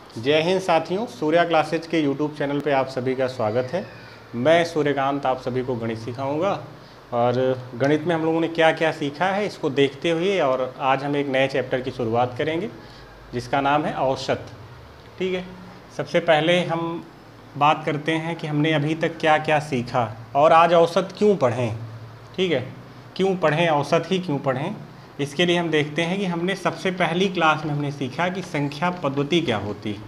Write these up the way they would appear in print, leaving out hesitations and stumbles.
जय हिंद साथियों, सूर्या क्लासेज के यूट्यूब चैनल पे आप सभी का स्वागत है। मैं सूर्यकांत आप सभी को गणित सिखाऊंगा और गणित में हम लोगों ने क्या क्या सीखा है इसको देखते हुए और आज हम एक नए चैप्टर की शुरुआत करेंगे जिसका नाम है औसत। ठीक है, सबसे पहले हम बात करते हैं कि हमने अभी तक क्या क्या सीखा और आज औसत क्यों पढ़ें। ठीक है, क्यों पढ़ें, औसत ही क्यों पढ़ें। इसके लिए हम देखते हैं कि हमने सबसे पहली क्लास में हमने सीखा कि संख्या पद्धति क्या होती है।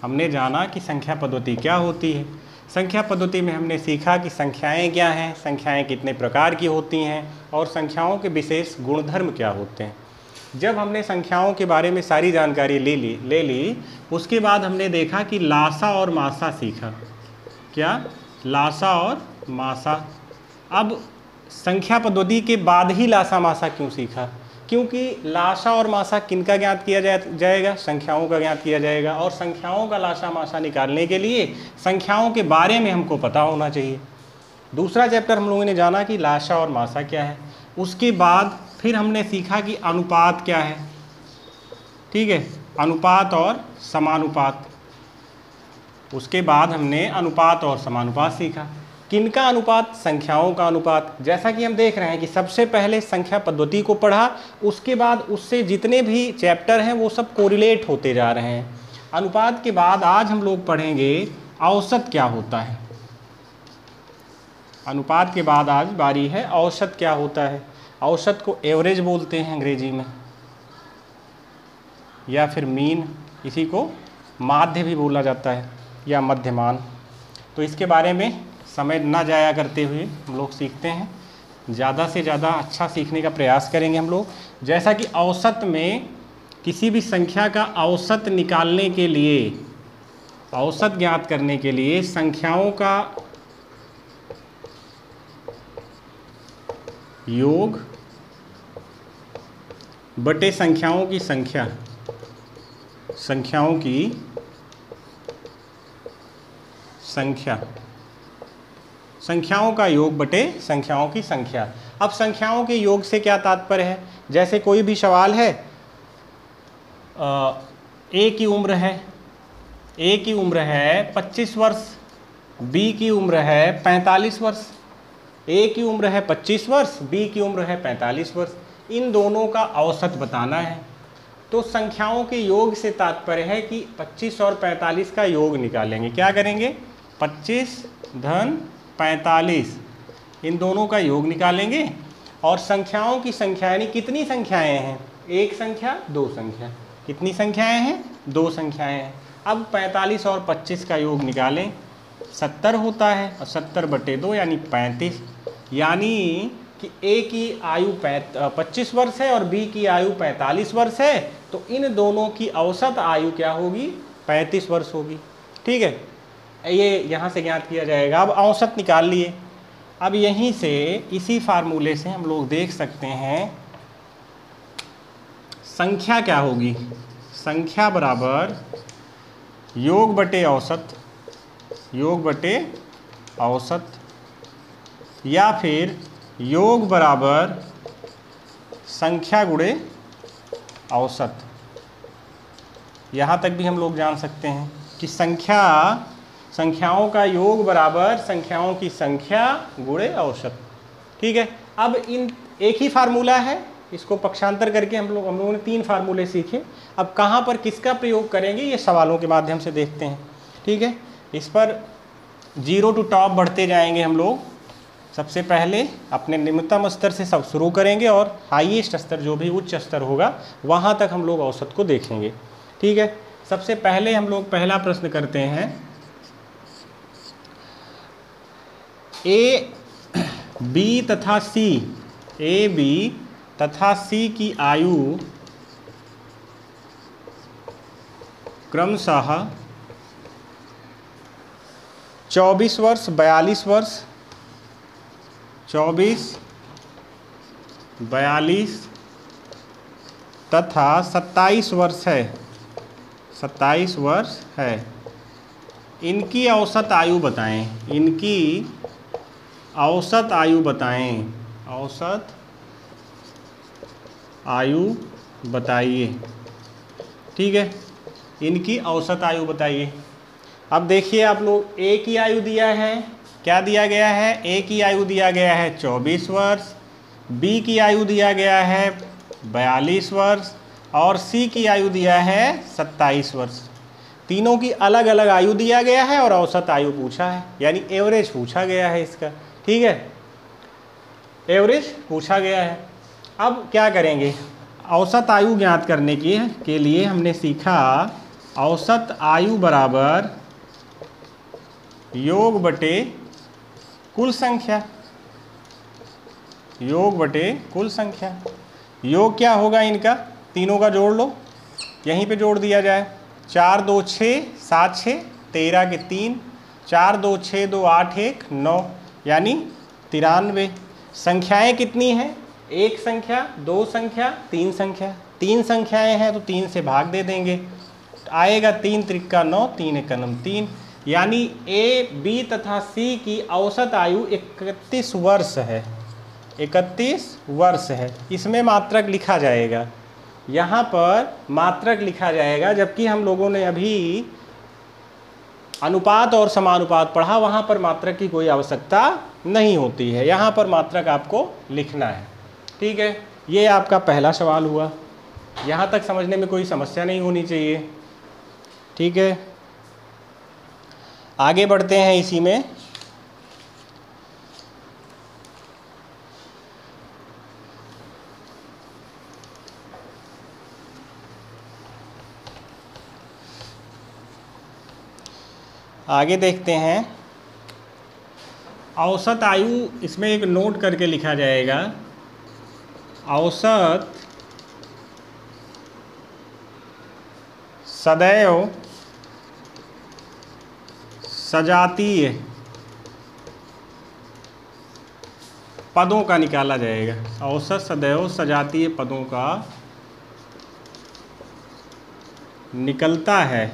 हमने जाना कि संख्या पद्धति क्या होती है। संख्या पद्धति में हमने सीखा कि संख्याएं क्या हैं, संख्याएं कितने प्रकार की होती हैं और संख्याओं के विशेष गुणधर्म क्या होते हैं। जब हमने संख्याओं के बारे में सारी जानकारी ले ली उसके बाद हमने देखा कि लासा और मासा सीखा। क्या? लासा और मासा। अब संख्या पद्धति के बाद ही लासा मासा क्यों सीखा? क्योंकि लासा और मासा किनका ज्ञात किया जाएगा? संख्याओं का ज्ञात किया जाएगा और संख्याओं का लासा मासा निकालने के लिए संख्याओं के बारे में हमको पता होना चाहिए। दूसरा चैप्टर हम लोगों ने जाना कि लासा और मासा क्या है। उसके बाद फिर हमने सीखा कि अनुपात क्या है। ठीक है, अनुपात और समानुपात। उसके बाद हमने अनुपात और समानुपात सीखा। किनका अनुपात? संख्याओं का अनुपात। जैसा कि हम देख रहे हैं कि सबसे पहले संख्या पद्धति को पढ़ा, उसके बाद उससे जितने भी चैप्टर हैं वो सब कोरिलेट होते जा रहे हैं। अनुपात के बाद आज हम लोग पढ़ेंगे औसत क्या होता है। अनुपात के बाद आज बारी है औसत क्या होता है। औसत को एवरेज बोलते हैं अंग्रेजी में, या फिर मीन, इसी को माध्य भी बोला जाता है या मध्यमान। तो इसके बारे में समय ना जाया करते हुए हम लोग सीखते हैं, ज़्यादा से ज़्यादा अच्छा सीखने का प्रयास करेंगे हम लोग। जैसा कि औसत में किसी भी संख्या का औसत निकालने के लिए, औसत ज्ञात करने के लिए संख्याओं का योग बटे संख्याओं की संख्या, संख्याओं की संख्या, संख्याओं का योग बटे संख्याओं की संख्या। अब संख्याओं के योग से क्या तात्पर्य है? जैसे कोई भी सवाल है, ए की उम्र है, ए की उम्र है 25 वर्ष, बी की उम्र है 45 वर्ष। ए की उम्र है 25 वर्ष, बी की उम्र है 45 वर्ष। इन दोनों का औसत बताना है। तो संख्याओं के योग से तात्पर्य है कि 25 और 45 का योग निकालेंगे। क्या करेंगे? 25 धन 45, इन दोनों का योग निकालेंगे और संख्याओं की संख्या यानी कितनी संख्याएं हैं? एक संख्या, दो संख्या। कितनी संख्याएं हैं? दो संख्याएं हैं। अब 45 और 25 का योग निकालें, 70 होता है और 70 बटे 2 यानी 35। यानी कि ए की आयु 25 वर्ष है और बी की आयु 45 वर्ष है, तो इन दोनों की औसत आयु क्या होगी? 35 वर्ष होगी। ठीक है, ये यहाँ से ज्ञात किया जाएगा। अब औसत निकाल लिए। अब यहीं से इसी फार्मूले से हम लोग देख सकते हैं संख्या क्या होगी। संख्या बराबर योग बटे औसत, योग बटे औसत, या फिर योग बराबर संख्या गुणे औसत। यहाँ तक भी हम लोग जान सकते हैं कि संख्याओं का योग बराबर संख्याओं की संख्या गुणे औसत। ठीक है, अब इन एक ही फार्मूला है, इसको पक्षांतर करके हम लोगों ने 3 फार्मूले सीखे। अब कहाँ पर किसका प्रयोग करेंगे ये सवालों के माध्यम से देखते हैं। ठीक है, इस पर 0 टू टॉप बढ़ते जाएंगे हम लोग। सबसे पहले अपने निम्नतम स्तर से सब शुरू करेंगे और हाईएस्ट स्तर, जो भी उच्च स्तर होगा, वहाँ तक हम लोग औसत को देखेंगे। ठीक है, सबसे पहले हम लोग पहला प्रश्न करते हैं। ए बी तथा सी, ए बी तथा सी की आयु क्रमशः 24 वर्ष, 42 वर्ष, 24, 42 तथा 27 वर्ष है, 27 वर्ष है। इनकी औसत आयु बताएं, इनकी औसत आयु बताएं, औसत आयु बताइए। ठीक है, इनकी औसत आयु बताइए। अब देखिए आप लोग, ए की आयु दिया है, क्या दिया गया है, ए की आयु दिया गया है 24 वर्ष, बी की आयु दिया गया है 42 वर्ष और सी की आयु दिया है 27 वर्ष। तीनों की अलग अलग आयु दिया गया है और औसत आयु पूछा है, यानी एवरेज पूछा गया है इसका। ठीक है, एवरेज पूछा गया है। अब क्या करेंगे, औसत आयु ज्ञात करने के लिए हमने सीखा औसत आयु बराबर योग बटे कुल संख्या। योग बटे कुल संख्या, योग क्या होगा इनका, तीनों का जोड़ लो, यहीं पे जोड़ दिया जाए। 4 2 6 7 6 13 के 3, 4 2 6 2 8 1 9 यानी 93। संख्याएं कितनी हैं, एक संख्या, दो संख्या, तीन संख्या। तीन संख्याएं हैं तो 3 से भाग दे देंगे, आएगा 3 त्रिका 9, 3 एकम 3, यानी ए, बी तथा सी की औसत आयु 31 वर्ष है। 31 वर्ष है। इसमें मात्रक लिखा जाएगा, यहाँ पर मात्रक लिखा जाएगा, जबकि हम लोगों ने अभी अनुपात और समानुपात पढ़ा, वहाँ पर मात्रक की कोई आवश्यकता नहीं होती है, यहाँ पर मात्रक आपको लिखना है। ठीक है, ये आपका पहला सवाल हुआ। यहाँ तक समझने में कोई समस्या नहीं होनी चाहिए। ठीक है, आगे बढ़ते हैं इसी में। आगे देखते हैं, औसत आयु, इसमें एक नोट करके लिखा जाएगा, औसत सदैव सजातीय पदों का निकाला जाएगा। औसत सदैव सजातीय पदों का निकलता है।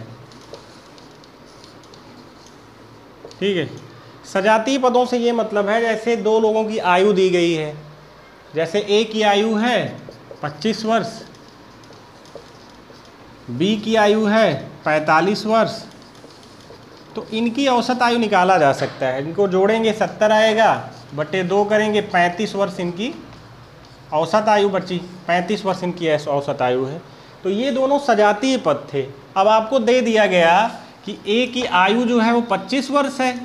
ठीक है, सजातीय पदों से ये मतलब है, जैसे दो लोगों की आयु दी गई है, जैसे ए की आयु है 25 वर्ष, बी की आयु है 45 वर्ष, तो इनकी औसत आयु निकाला जा सकता है। इनको जोड़ेंगे 70 आएगा, बटे 2 करेंगे 35 वर्ष इनकी औसत आयु बची, 35 वर्ष इनकी औसत आयु है। तो ये दोनों सजातीय पद थे। अब आपको दे दिया गया कि ए की आयु जो है वो 25 वर्ष है,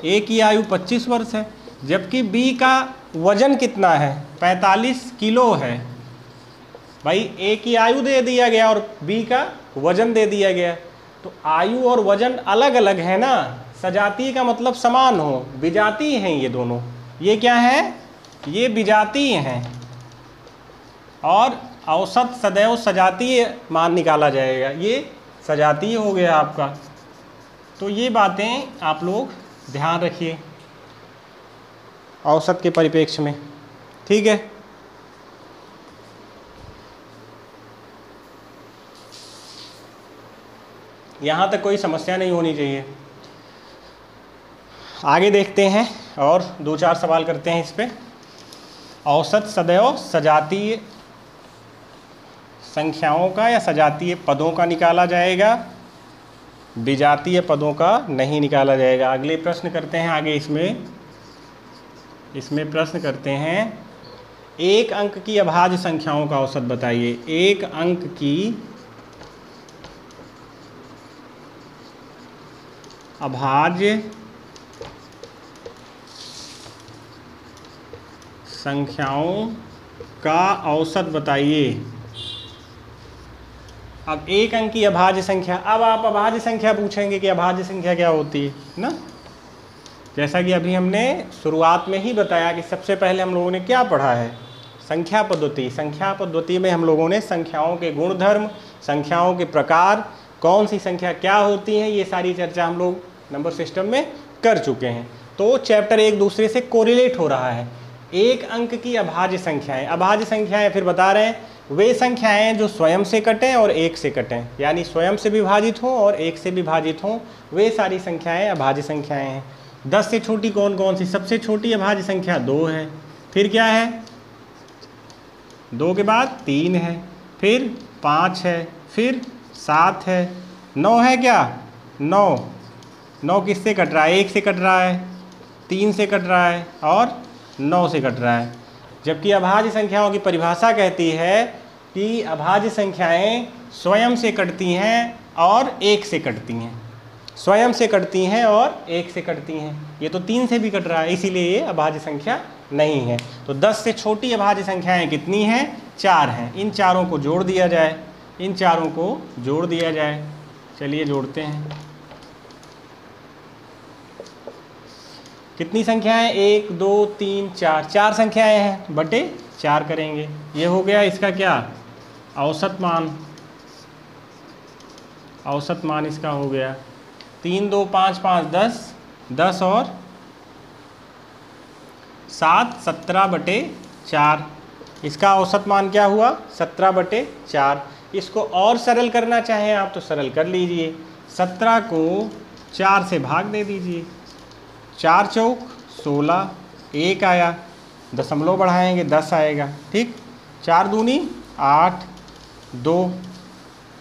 ए की आयु 25 वर्ष है, जबकि बी का वजन कितना है, 45 किलो है। भाई ए की आयु दे दिया गया और बी का वजन दे दिया गया, तो आयु और वजन अलग अलग है ना। सजातीय का मतलब समान हो, विजातीय हैं ये दोनों। ये क्या है, ये विजातीय हैं, और औसत सदैव सजातीय मान निकाला जाएगा, ये सजातीय हो गया आपका। तो ये बातें आप लोग ध्यान रखिए औसत के परिप्रेक्ष्य में। ठीक है, यहाँ तक कोई समस्या नहीं होनी चाहिए। आगे देखते हैं और 2-4 सवाल करते हैं इस पे। औसत सदैव सजातीय संख्याओं का या सजातीय पदों का निकाला जाएगा, विजातीय पदों का नहीं निकाला जाएगा। अगले प्रश्न करते हैं आगे। इसमें प्रश्न करते हैं, एक अंक की अभाज्य संख्याओं का औसत बताइए। एक अंक की अभाज्य संख्याओं का औसत बताइए। अब एक अंक की अभाज्य संख्या, अब आप अभाज्य संख्या पूछेंगे कि अभाज्य संख्या क्या होती है ना। जैसा कि अभी हमने शुरुआत में ही बताया कि सबसे पहले हम लोगों ने क्या पढ़ा है, संख्या पद्धति। संख्या पद्धति में हम लोगों ने संख्याओं के गुणधर्म, संख्याओं के प्रकार, कौन सी संख्या क्या होती है, ये सारी चर्चा हम लोग नंबर सिस्टम में कर चुके हैं। तो चैप्टर एक दूसरे से कोरिलेट हो रहा है। एक अंक की अभाज्य संख्याएं, अभाज्य संख्याएं फिर बता रहे हैं वे संख्याएं जो स्वयं से कटें और एक से कटें, यानी स्वयं से विभाजित हों और एक से विभाजित हों, वे सारी संख्याएं अभाज्य संख्याएं हैं। 10 से छोटी कौन कौन सी, सबसे छोटी अभाज्य संख्या 2 है, फिर क्या है 2 के बाद 3 है, फिर 5 है, फिर 7 है, 9 है क्या? 9 9 किससे कट रहा है? 1 से कट रहा है, 3 से कट रहा है और 9 से कट रहा है। जबकि अभाज्य संख्याओं की परिभाषा कहती है कि अभाज्य संख्याएं स्वयं से कटती हैं और 1 से कटती हैं, स्वयं से कटती हैं और 1 से कटती हैं। ये तो 3 से भी कट रहा है, इसीलिए ये अभाज्य संख्या नहीं है। तो 10 से छोटी अभाज्य संख्याएं कितनी हैं? 4 हैं। इन चारों को जोड़ दिया जाए, इन चारों को जोड़ दिया जाए। चलिए जोड़ते हैं। कितनी संख्याएं? 1 2 3 4, 4 संख्याएं हैं, बटे 4 करेंगे। ये हो गया इसका क्या? औसत मान। औसत मान इसका हो गया 3 2 5 5 10, 10 और 7 17/4। इसका औसत मान क्या हुआ? 17/4। इसको और सरल करना चाहें आप तो सरल कर लीजिए। 17 को 4 से भाग दे दीजिए। 4 चौक 16, 1 आया, दशमलव बढ़ाएंगे 10 आएगा। ठीक, 4 दूनी 8, 2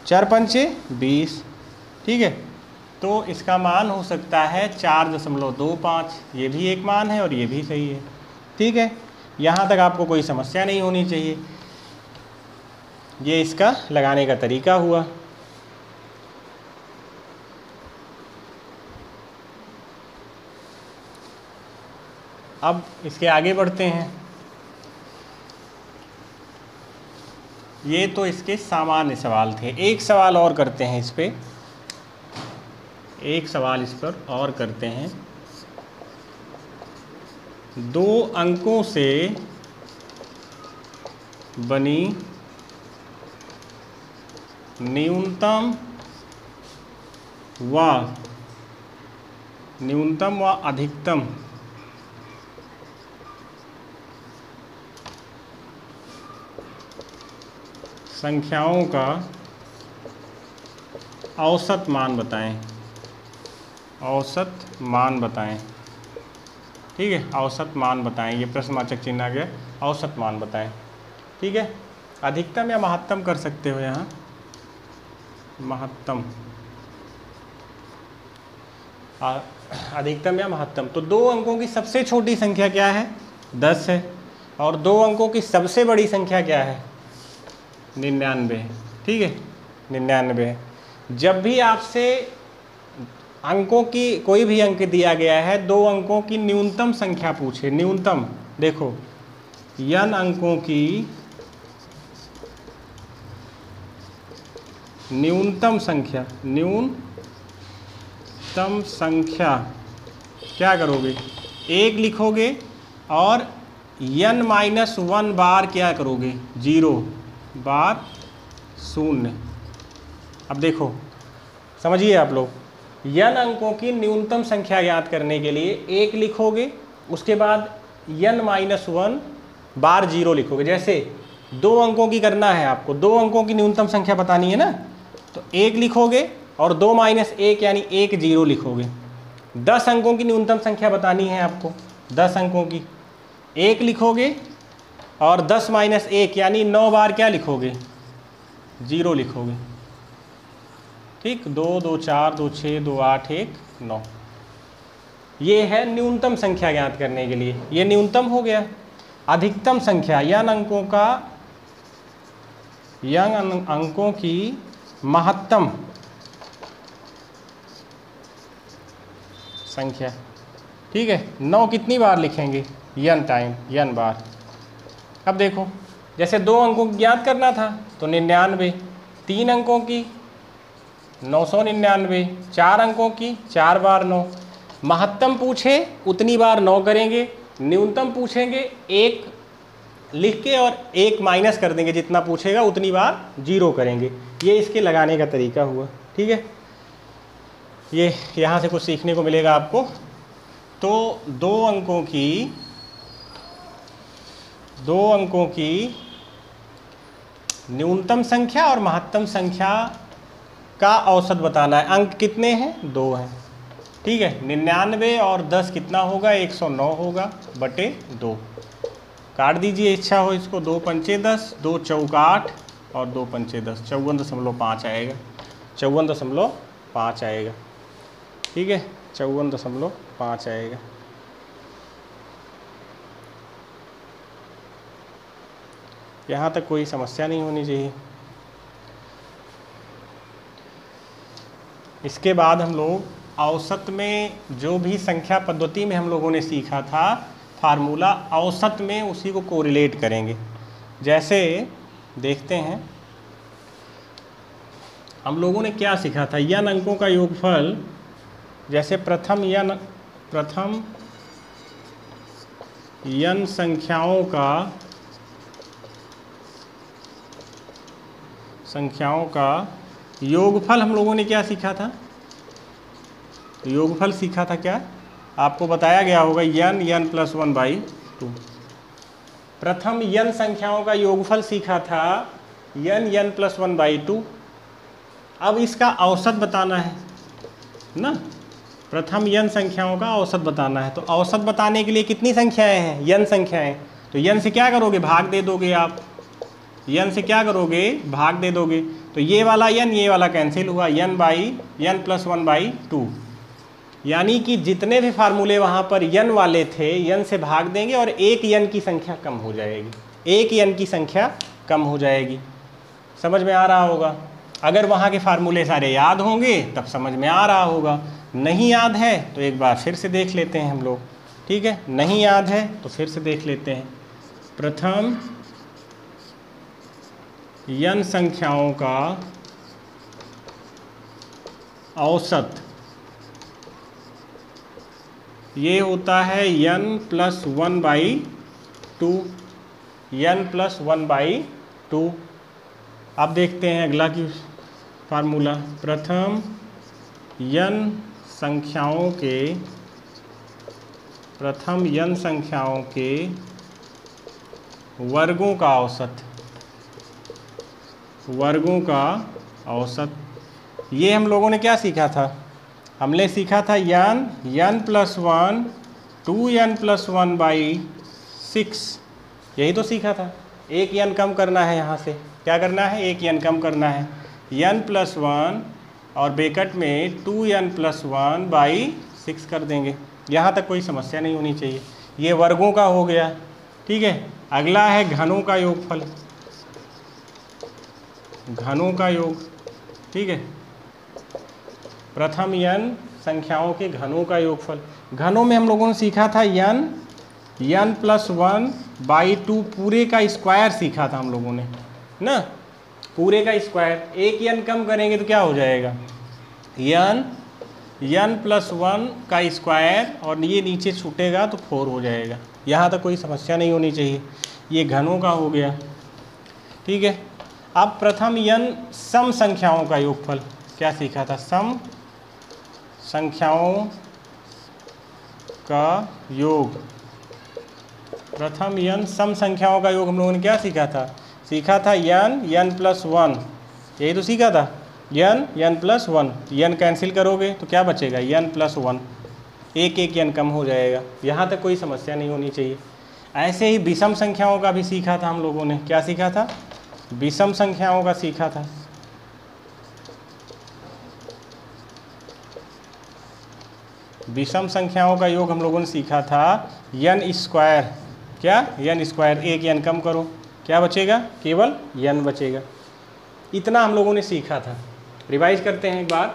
4 पंचे 20। ठीक है, तो इसका मान हो सकता है 4.25। ये भी एक मान है और ये भी सही है। ठीक है, यहाँ तक आपको कोई समस्या नहीं होनी चाहिए। ये इसका लगाने का तरीका हुआ। अब इसके आगे बढ़ते हैं। ये तो इसके सामान्य सवाल थे। एक सवाल और करते हैं इस पे, एक सवाल इस पर और करते हैं। 2 अंकों से बनी न्यूनतम व अधिकतम संख्याओं का औसत मान बताएं। औसत मान बताएं। ठीक है, औसत मान बताएं। ये प्रश्नवाचक चिन्ह आ गया, औसत मान बताएं। ठीक है, अधिकतम या महत्तम कर सकते हो यहाँ, महत्तम, अधिकतम या महत्तम। तो 2 अंकों की सबसे छोटी संख्या क्या है? 10 है। और 2 अंकों की सबसे बड़ी संख्या क्या है? 99। ठीक है, 99 है। जब भी आपसे अंकों की कोई भी अंक दिया गया है, 2 अंकों की न्यूनतम संख्या पूछे, न्यूनतम, देखो n अंकों की न्यूनतम संख्या, न्यूनतम संख्या क्या करोगे? 1 लिखोगे और n-1 बार क्या करोगे? 0 बार 0। अब देखो, समझिए आप लोग, n अंकों की न्यूनतम संख्या ज्ञात करने के लिए 1 लिखोगे, उसके बाद n-1 बार 0 लिखोगे। जैसे 2 अंकों की करना है आपको, 2 अंकों की न्यूनतम संख्या बतानी है ना, तो 1 लिखोगे और 2 - 1 यानी 1 0 लिखोगे। 10 अंकों की न्यूनतम संख्या बतानी है आपको, 10 अंकों की 1 लिखोगे और 10 - 1 यानी 9 बार क्या लिखोगे? 0 लिखोगे। ठीक, 2 2 4 2 6 2 8 1 9। ये है न्यूनतम संख्या ज्ञात करने के लिए, ये न्यूनतम हो गया। अधिकतम संख्या n अंकों की महत्तम संख्या। ठीक है, 9 कितनी बार लिखेंगे? n टाइम, n बार। अब देखो, जैसे 2 अंकों की ज्ञात करना था तो 99, 3 अंकों की 999, 4 अंकों की 4 बार 9। महत्तम पूछे उतनी बार 9 करेंगे, न्यूनतम पूछेंगे 1 लिख के और 1 माइनस कर देंगे, जितना पूछेगा उतनी बार 0 करेंगे। ये इसके लगाने का तरीका हुआ। ठीक है, ये यहाँ से कुछ सीखने को मिलेगा आपको। तो 2 अंकों की न्यूनतम संख्या और महत्तम संख्या का औसत बताना है। अंक कितने हैं? 2 हैं। ठीक है, 99 और 10 कितना होगा? 109 होगा बटे 2। काट दीजिए इच्छा हो इसको। 2 पंचे 10, 2 चौक 8 और 2 पंचे 10, 54.5 आएगा। 54.5 आएगा। ठीक है, 54.5 आएगा। यहाँ तक कोई समस्या नहीं होनी चाहिए। इसके बाद हम लोग औसत में जो भी संख्या पद्धति में हम लोगों ने सीखा था फार्मूला, औसत में उसी को कोरिलेट करेंगे। जैसे देखते हैं हम लोगों ने क्या सीखा था, n अंकों का योगफल। जैसे प्रथम n संख्याओं का योगफल हम लोगों ने क्या सीखा था, योगफल सीखा था क्या, आपको बताया गया होगा n + 1/2। प्रथम n संख्याओं का योगफल सीखा था n + 1/2। अब इसका औसत बताना है ना, प्रथम n संख्याओं का औसत बताना है। तो औसत बताने के लिए कितनी संख्याएं हैं, n संख्याएं। तो n से क्या करोगे, भाग दे दोगे आप, n से क्या करोगे, भाग दे दोगे। तो ये वाला n ये वाला कैंसिल हुआ, n + 1/2। यानी कि जितने भी फार्मूले वहाँ पर n वाले थे n से भाग देंगे और एक n की संख्या कम हो जाएगी, एक n की संख्या कम हो जाएगी। समझ में आ रहा होगा। अगर वहाँ के फार्मूले सारे याद होंगे तब समझ में आ रहा होगा, नहीं याद है तो एक बार फिर से देख लेते हैं हम लोग। ठीक है, नहीं याद है तो फिर से देख लेते हैं। प्रथम n संख्याओं का औसत ये होता है n + 1/2, n + 1/2। अब देखते हैं अगला की फार्मूला। प्रथम n संख्याओं के वर्गों का औसत, ये हम लोगों ने क्या सीखा था, हमने सीखा था n + 1 2n + 1/6, यही तो सीखा था। एक n कम करना है, यहाँ से क्या करना है, एक n कम करना है, n + 1 और ब्रैकेट में 2n + 1/6 कर देंगे। यहाँ तक कोई समस्या नहीं होनी चाहिए। ये वर्गों का हो गया। ठीक है, अगला है घनों का योगफल, घनों का योग। ठीक है, प्रथम n संख्याओं के घनों का योगफल। घनों में हम लोगों ने सीखा था n + 1/2 पूरे का स्क्वायर सीखा था हम लोगों ने ना, पूरे का स्क्वायर। एक n कम करेंगे तो क्या हो जाएगा, n + 1 का स्क्वायर और ये नीचे छूटेगा तो 4 हो जाएगा। यहाँ तक कोई समस्या नहीं होनी चाहिए। ये घनों का हो गया। ठीक है, अब प्रथम n सम संख्याओं का योगफल क्या सीखा था, सम संख्याओं का योग। प्रथम n सम संख्याओं का योग हम लोगों ने क्या सीखा था, n + 1, यही तो सीखा था, n + 1। n कैंसिल करोगे तो क्या बचेगा, n + 1, एक n कम हो जाएगा। यहाँ तक कोई समस्या नहीं होनी चाहिए। ऐसे ही विषम संख्याओं का भी सीखा था हम लोगों ने, क्या सीखा था, विषम संख्याओं का सीखा था। विषम संख्याओं का योग हम लोगों ने सीखा था n², क्या n², एक n कम करो, क्या बचेगा, केवल n बचेगा। इतना हम लोगों ने सीखा था। रिवाइज करते हैं एक बार।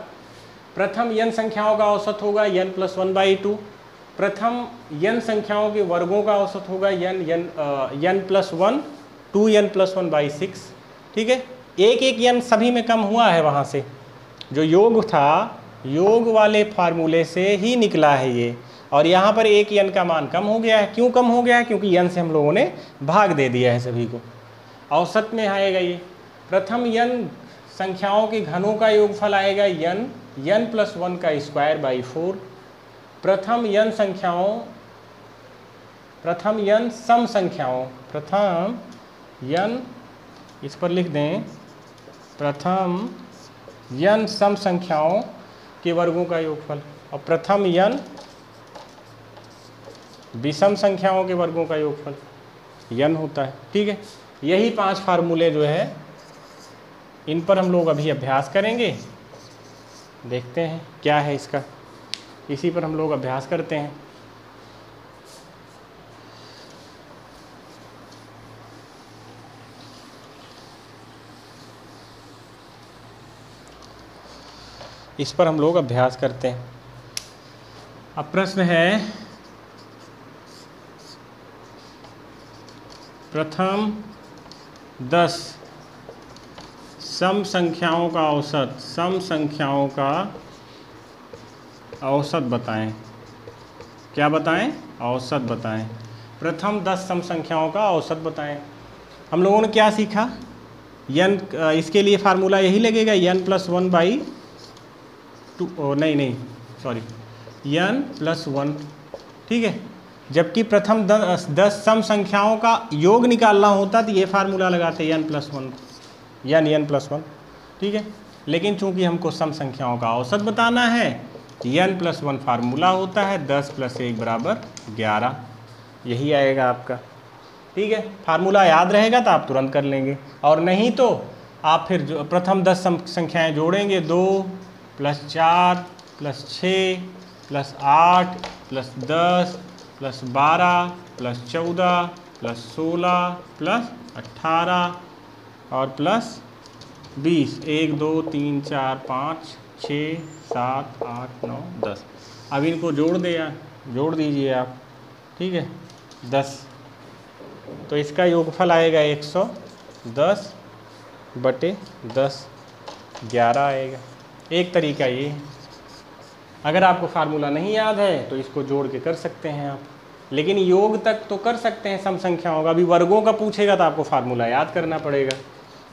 प्रथम n संख्याओं का औसत होगा n + 1/2। प्रथम n संख्याओं के वर्गों का औसत होगा n + 1 2n + 1/6। ठीक है, एक n सभी में कम हुआ है, वहाँ से जो योग था, योग वाले फार्मूले से ही निकला है ये। और यहाँ पर एक n का मान कम हो गया है। क्यों कम हो गया है, क्योंकि n से हम लोगों ने भाग दे दिया है सभी को। औसत में आएगा ये। प्रथम n संख्याओं के घनों का योगफल आएगा n + 1 का स्क्वायर बाई 4। प्रथम n सम संख्याओं, प्रथम n, इस पर लिख दें, प्रथम n सम संख्याओं के वर्गों का योगफल। और प्रथम n विषम संख्याओं के वर्गों का योगफल n होता है। ठीक है, यही 5 फार्मूले जो है इन पर हम लोग अभी अभ्यास करेंगे देखते हैं क्या है इसका, इसी पर हम लोग अभ्यास करते हैं। इस पर हम लोग अभ्यास करते हैं। अब प्रश्न है, प्रथम 10 सम संख्याओं का औसत, सम संख्याओं का औसत बताएं। क्या बताएं? औसत बताएं। प्रथम 10 सम संख्याओं का औसत बताएं। हम लोगों ने क्या सीखा? n, इसके लिए फार्मूला यही लगेगा, n+1/2, नहीं सॉरी, n+1, ठीक है। जबकि प्रथम 10 सम संख्याओं का योग निकालना होता तो ये फार्मूला लगाते n+1, n+1, ठीक है। लेकिन चूंकि हमको सम संख्याओं का औसत बताना है, n+1 फार्मूला होता है 10 + 1 = 11, यही आएगा आपका, ठीक है। फार्मूला याद रहेगा तो आप तुरंत कर लेंगे, और नहीं तो आप फिर जो प्रथम 10 संख्याएं जोड़ेंगे, 2 + 4 + 6 + 8 + 10 + 12 + 14 + 16 + 18 और +20, 1 2 3 4 5 6 7 8 9 10। अब इनको जोड़ दीजिए आप, ठीक है, 10, तो इसका योगफल आएगा 110/10, 11 आएगा। एक तरीका ये है। अगर आपको फार्मूला नहीं याद है तो इसको जोड़ के कर सकते हैं आप, लेकिन योग तक तो कर सकते हैं सम संख्याओं का। अभी वर्गों का पूछेगा तो आपको फार्मूला याद करना पड़ेगा।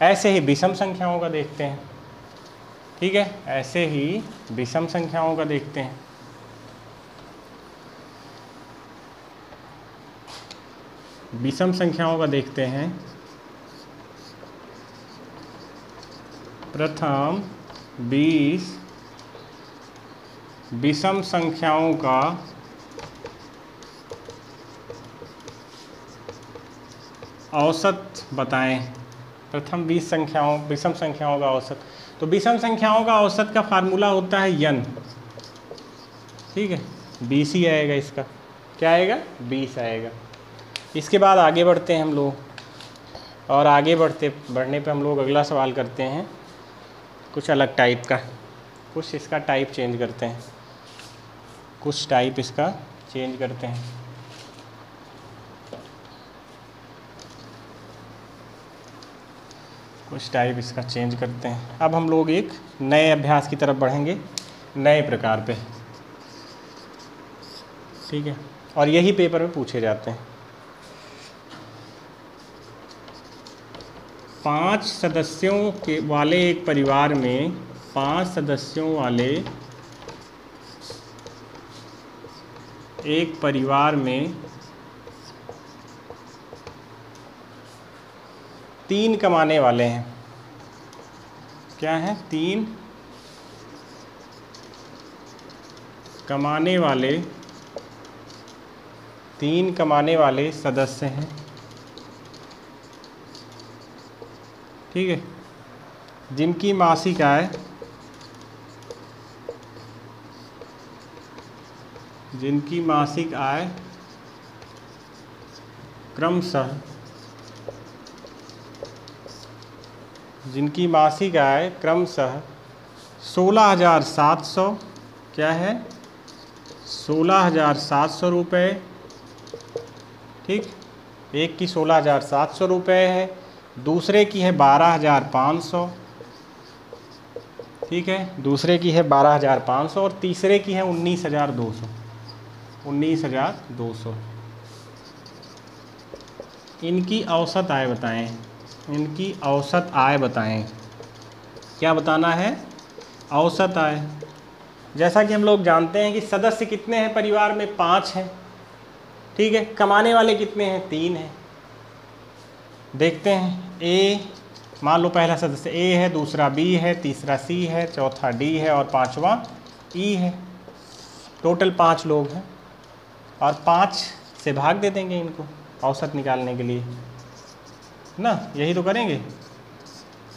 ऐसे ही विषम संख्याओं का देखते हैं, ठीक है, ऐसे ही विषम संख्याओं का देखते हैं। विषम संख्याओं का देखते हैं। प्रथम 20 विषम संख्याओं का औसत बताएं। प्रथम 20 विषम संख्याओं का औसत। तो विषम संख्याओं का औसत का फार्मूला होता है n, ठीक है, 20 ही आएगा इसका। क्या आएगा? 20 आएगा। इसके बाद आगे बढ़ते हैं हम लोग, और आगे बढ़ने पे हम लोग अगला सवाल करते हैं कुछ अलग टाइप का। कुछ इसका टाइप चेंज करते हैं, कुछ टाइप इसका चेंज करते हैं। कुछ टाइप इसका चेंज करते हैं। अब हम लोग एक नए अभ्यास की तरफ बढ़ेंगे, नए प्रकार पे, ठीक है, और यही पेपर में पूछे जाते हैं। 5 सदस्यों के वाले एक परिवार में 5 सदस्यों वाले एक परिवार में 3 कमाने वाले हैं। क्या है? 3 कमाने वाले सदस्य हैं, ठीक है, जिनकी मासिक आय क्रमशः 16,700, क्या है? 16,700 रुपये, ठीक, एक की 16,700 रुपये है, दूसरे की है 12,500, ठीक है, दूसरे की है 12,500 और तीसरे की है 19,200। 19,200। इनकी औसत आय बताएं। इनकी औसत आय बताएं। क्या बताना है? औसत आय। जैसा कि हम लोग जानते हैं कि सदस्य कितने हैं परिवार में? 5 हैं, ठीक है। कमाने वाले कितने हैं? 3 हैं। देखते हैं। ए, मान लो पहला सदस्य ए है, दूसरा बी है, तीसरा सी है, चौथा डी है और पांचवा ई है। टोटल 5 लोग हैं और 5 से भाग दे देंगे इनको औसत निकालने के लिए ना, यही तो करेंगे।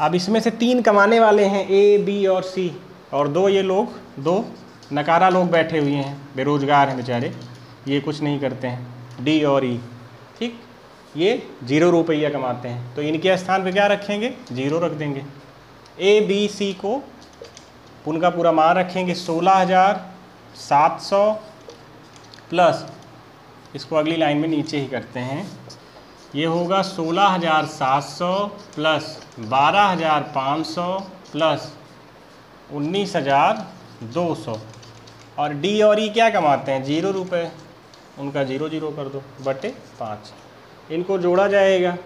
अब इसमें से 3 कमाने वाले हैं, ए, बी और सी, और दो ये लोग, दो नकारा लोग बैठे हुए हैं, बेरोजगार हैं बेचारे, ये कुछ नहीं करते हैं, डी और ई, ठीक, ये 0 रुपया कमाते हैं, तो इनके स्थान पे क्या रखेंगे, 0 रख देंगे। ए बी सी को उनका पूरा मान रखेंगे 16,700 प्लस, इसको अगली लाइन में नीचे ही करते हैं, ये होगा 16,700 प्लस 12,500 प्लस 19,200, और डी और ई क्या कमाते हैं, 0 रुपये, उनका 0 0 कर दो बटे 5। इनको जोड़ा जाएगा,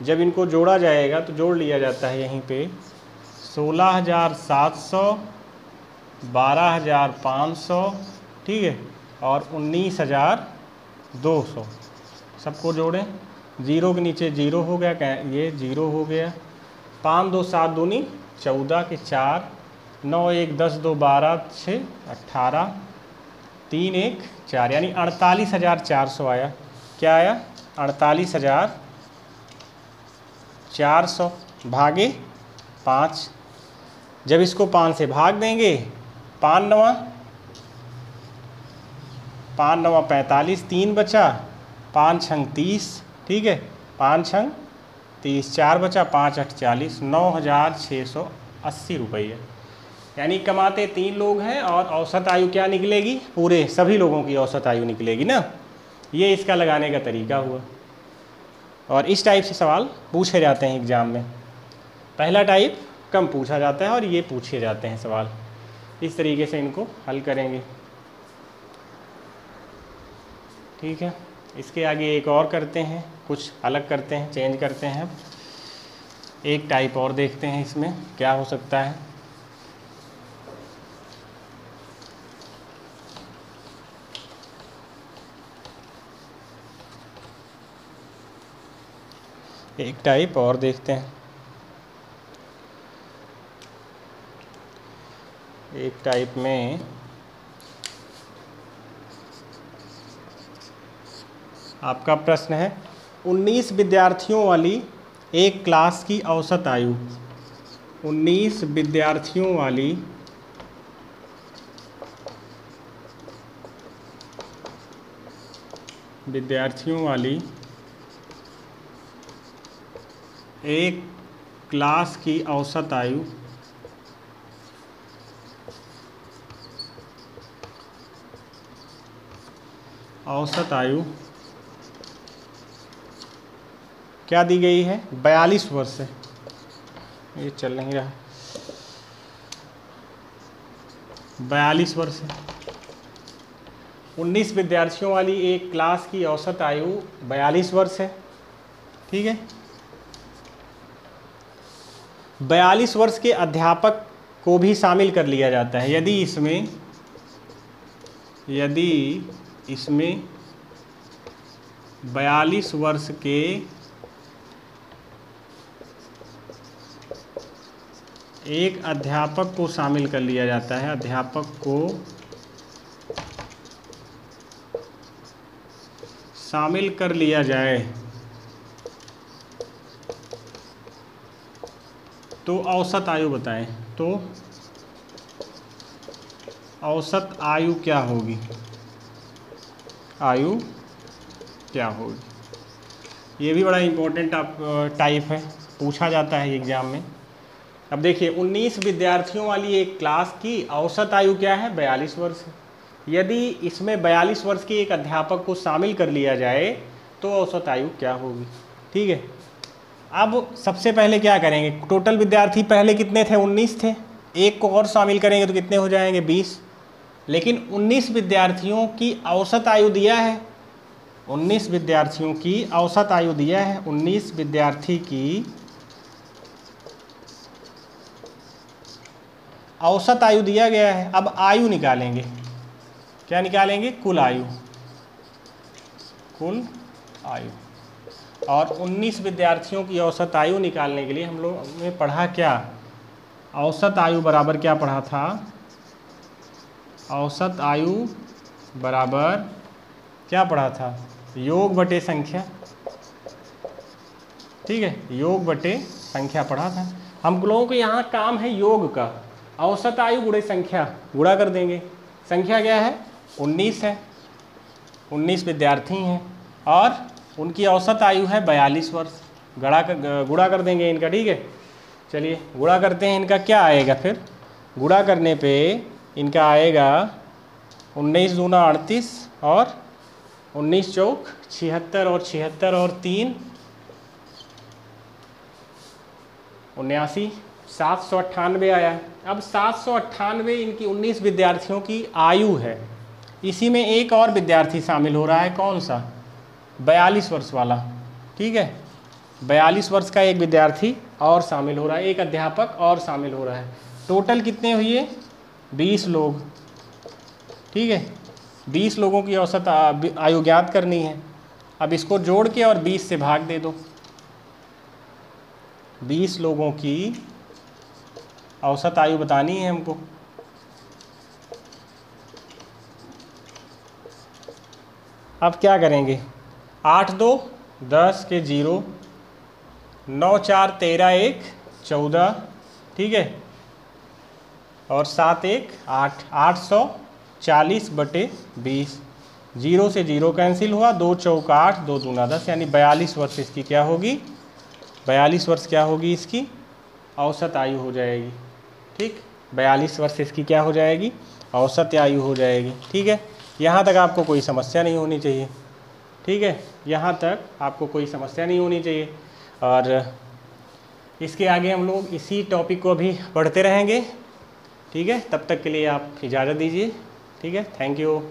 जब इनको जोड़ा जाएगा तो जोड़ लिया जाता है यहीं पे 16,700, 12,500, ठीक है, और 19,200, सबको जोड़ें, 0 के नीचे 0 हो गया, ये 0 हो गया, 5 2 7 दूनी 14 के 4, 9 1 10 2 12 6 18, 3 1 4, यानी 48,400 आया। क्या आया, 48,400 भागे 5। जब इसको 5 से भाग देंगे, 5 9 45, 3 बचा, 5 6 30, ठीक है, 5 6 30, 4 बचा, 5 8 40, 9,680 रुपये। यानी कमाते 3 लोग हैं और औसत आयु क्या निकलेगी, पूरे सभी लोगों की औसत आयु निकलेगी ना। ये इसका लगाने का तरीका हुआ, और इस टाइप से सवाल पूछे जाते हैं एग्ज़ाम में। पहला टाइप कम पूछा जाता है और ये पूछे जाते हैं सवाल, इस तरीके से इनको हल करेंगे, ठीक है। इसके आगे एक और करते हैं, कुछ अलग करते हैं, चेंज करते हैं, एक टाइप और देखते हैं इसमें क्या हो सकता है। एक टाइप और देखते हैं, एक टाइप में आपका प्रश्न है 19 विद्यार्थियों वाली एक क्लास की औसत आयु, 19 विद्यार्थियों वाली एक क्लास की औसत आयु क्या दी गई है, 42 वर्ष है, ये चल नहीं रहा, 42 वर्ष है। 19 विद्यार्थियों वाली एक क्लास की औसत आयु 42 वर्ष है, ठीक है। 42 वर्ष के अध्यापक को भी शामिल कर लिया जाता है यदि इसमें 42 वर्ष के एक अध्यापक को शामिल कर लिया जाता है, अध्यापक को शामिल कर लिया जाए तो औसत आयु बताएं, तो औसत आयु क्या होगी, ये भी बड़ा इम्पोर्टेंट टाइप है, पूछा जाता है एग्ज़ाम में। अब देखिए 19 विद्यार्थियों वाली एक क्लास की औसत आयु क्या है, 42 वर्ष है। यदि इसमें 42 वर्ष के एक अध्यापक को शामिल कर लिया जाए तो औसत आयु क्या होगी, ठीक है। अब सबसे पहले क्या करेंगे, टोटल विद्यार्थी पहले कितने थे, 19 थे, एक को और शामिल करेंगे तो कितने हो जाएंगे, 20। लेकिन 19 विद्यार्थियों की औसत आयु दिया है, 19 विद्यार्थियों की औसत आयु दिया है, 19 विद्यार्थी की औसत आयु दिया गया है। अब आयु निकालेंगे, क्या निकालेंगे, कुल आयु, और 19 विद्यार्थियों की औसत आयु निकालने के लिए हम लोग ने पढ़ा क्या, औसत आयु बराबर क्या पढ़ा था, औसत आयु बराबर क्या पढ़ा था, योग बटे संख्या, ठीक है, योग बटे संख्या पढ़ा था। हम लोगों को यहाँ काम है योग का, औसत आयु गुणे संख्या, गुणा कर देंगे। संख्या क्या है? 19 है, 19 विद्यार्थी हैं और उनकी औसत आयु है 42 वर्ष। गुणा कर देंगे इनका, ठीक है। चलिए गुणा करते हैं, इनका क्या आएगा फिर? गुणा करने पे इनका आएगा 19 दूना 38 और 19 चौक 76 और 76 और 3 79, 798 आया। अब 798 इनकी 19 विद्यार्थियों की आयु है। इसी में एक और विद्यार्थी शामिल हो रहा है, कौन सा? 42 वर्ष वाला, ठीक है। 42 वर्ष का एक विद्यार्थी और शामिल हो रहा है, एक अध्यापक और शामिल हो रहा है। टोटल कितने हुए? 20 लोग, ठीक है। 20 लोगों की औसत आयु ज्ञात करनी है। अब इसको जोड़ के और 20 से भाग दे दो। 20 लोगों की औसत आयु बतानी है हमको। अब क्या करेंगे? 8 2 10 के 0, 9 4 13 1 14, ठीक है, और 7 1 8, 840/20। 0 से 0 कैंसिल हुआ, 2 चौक 8, 2 दूना 10, यानी 42 वर्ष इसकी क्या होगी? 42 वर्ष क्या होगी इसकी? औसत आयु हो जाएगी, ठीक। 42 वर्ष इसकी क्या हो जाएगी? औसत आयु हो जाएगी, ठीक है। यहाँ तक आपको कोई समस्या नहीं होनी चाहिए, ठीक है। यहाँ तक आपको कोई समस्या नहीं होनी चाहिए। और इसके आगे हम लोग इसी टॉपिक को भी पढ़ते रहेंगे, ठीक है। तब तक के लिए आप इजाज़त दीजिए, ठीक है। Thank you.